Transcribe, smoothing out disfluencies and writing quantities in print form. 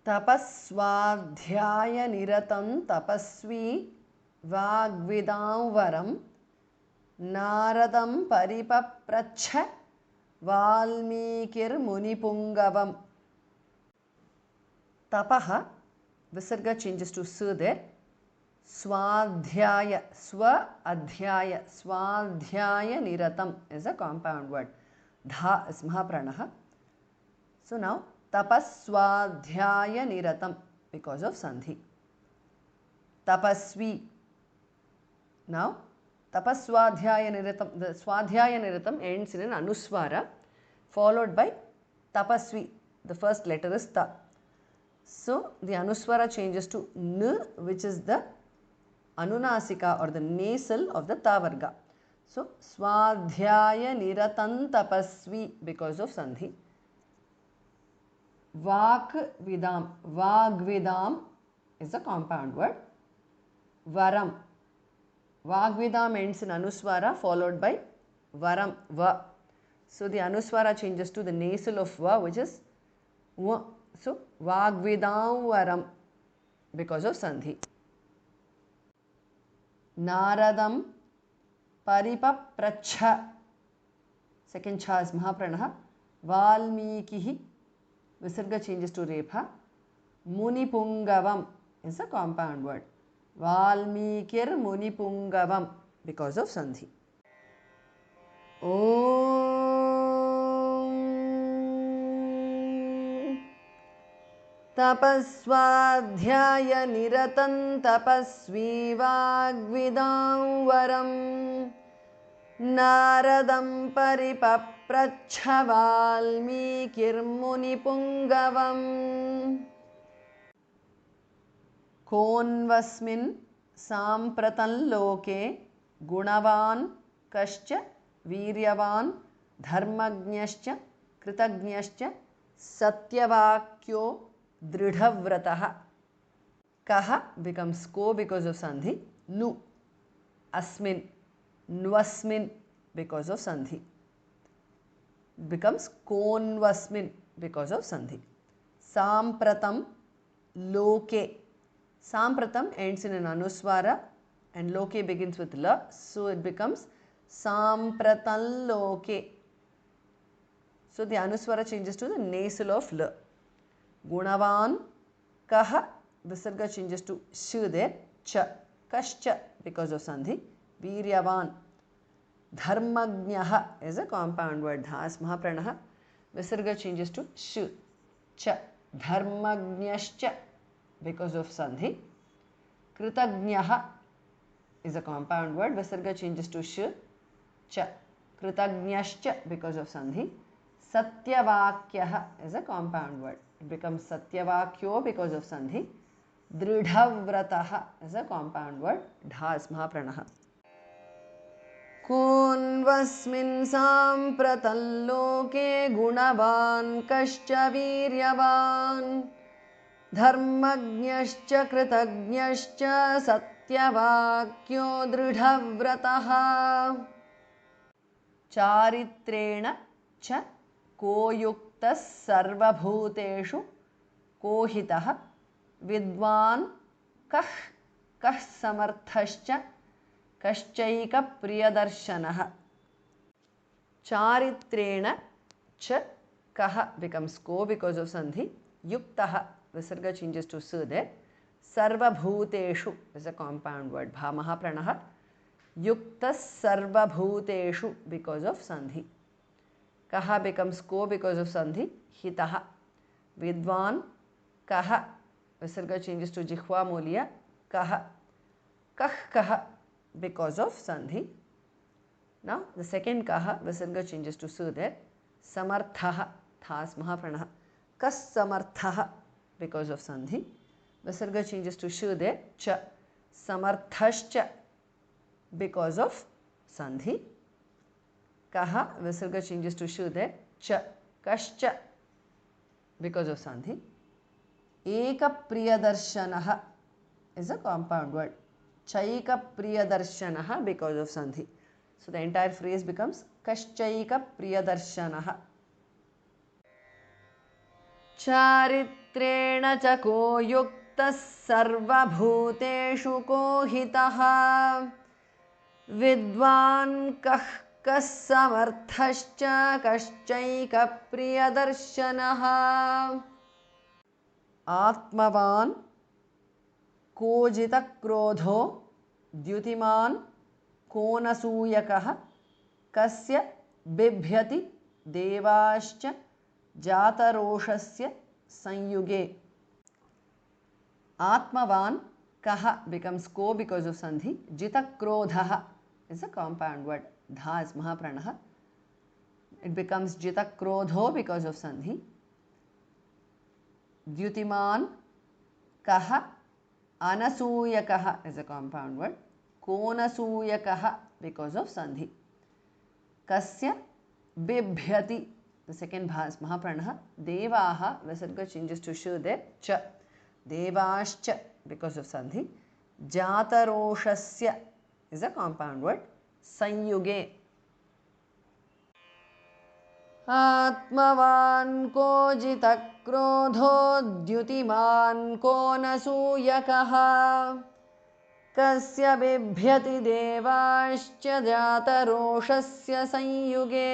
तपस्वाध्यायनिरतं तपस्वी वाग्विदां वरं नारदं परिपप्रच्छ वाल्मीकिर्मुनिपुङ्गवम्. Tapaha, Visarga changes to su there. Swadhyaya, Swa-adhyaya, Swadhyaya niratam is a compound word. Dha is Mahapranaha. So now, Tapaswadhyaya niratam because of Sandhi. Tapasvi. Now, Tapaswadhyaya niratam, the Swadhyaya niratam ends in an Anuswara followed by Tapasvi. The first letter is Ta. So, the Anuswara changes to N, which is the Anunasika or the nasal of the Tavarga. So, Swadhyaya Niratan Tapasvi because of Sandhi. Vakvidam. Vagvidam is a compound word. Varam. Vagvidam ends in Anuswara followed by Varam. Va. So, the Anuswara changes to the nasal of Va, which is Va. So, Vagvidam Varam because of Sandhi. Naradam Paripapracha. Second cha is Mahapranaha. Valmikihi. Visarga changes to Repha. Munipungavam is a compound word. Valmikir Munipungavam because of Sandhi. Tapaswadhyaya niratan tapasvi vagvidam varam naradam paripapracha valmikirmunipungavam. Konvasmin sampratan loke gunavan kascha viryavan dharmagnyascha kritagnyascha satyavakyo Dridhavrataha. Kaha becomes ko because of Sandhi. Nu. Asmin. Nwasmin because of Sandhi. Becomes konvasmin because of Sandhi. Sampratam loke. Sampratam ends in an Anuswara and loke begins with la. So it becomes sampratan loke. So the Anuswara changes to the nasal of la. Gunavan Kaha, Visarga changes to Shu there. Cha, Kascha because of Sandhi. Viryavan. Dharmagnyaha is a compound word. Dha is Mahapranaha. Visarga changes to Shu. Cha, Dharmagnyascha because of Sandhi. Kritagnaha is a compound word. Visarga changes to Shu. Cha, Kritagnyascha because of Sandhi. Satyavakyaha is a compound word. It becomes Satyavakyo because of Sandhi. Dridhavrataha is a compound word. Dha is Mahapranaha. Konvasmin sampratan loke gunavan kascha viryavan dharmagnyascha kritagnyascha satyavakyo dridhavrataha. Charitrena cha koyuktas sarvabhuteshu kohitaha vidwan kah samarthascha kaschaika priyadarshanaha. Charitrena cha kaha becomes ko because of Sandhi. Yuktaha, Visarga changes to su there. Sarvabhuteshu is a compound word. Bha Mahapranaha. Yuktas sarvabhuteshu because of Sandhi. Kaha becomes ko because of Sandhi. Hitaha. Vidwan kaha. Visarga changes to Jihva Muliya. Kaha. Kaha because of Sandhi. Now the second kaha, Visarga changes to su there. Samarthaha. Thas Mahapranaha. Kas samarthaha because of Sandhi. Visarga changes to shu there. Cha. Samarthascha because of Sandhi. Kaha, Visarga changes to shu there. Cha. Kascha because of Sandhi. Eka priyadarshanaha is a compound word. Chaika priyadarshanaha because of Sandhi. So the entire phrase becomes Kaschaika priyadarshanaha. चारित्रेण च को युक्तः सर्वभूतेषु को हितः विद्वान् कः कः समर्थश्च कश्चैकप्रियदर्शनः आत्मवान् कोजितक्रोधो द्युतिमान् कोनसूयकः कस्य बिभ्यति देवाश्च जातरोषस्य संयुगे आत्मवान् कः becomes ko because of sandhi jitakrodhah is a compound word dha is mahapranah it becomes jitakrodho because of sandhi द्युतिमान् कः अनसूयकः is a compound word कोनसूयकः because of sandhi kasya bibhyati the second bha is mahapranah devaha visarga changes to shu there cha devascha because of sandhi jataroshasya is a compound word sanyuge आत्मवान् कोजितक्रोधो द्युतिमान् कोनसूयकः कस्य बिभ्यति देवाश्च जातरोषस्य संयुगे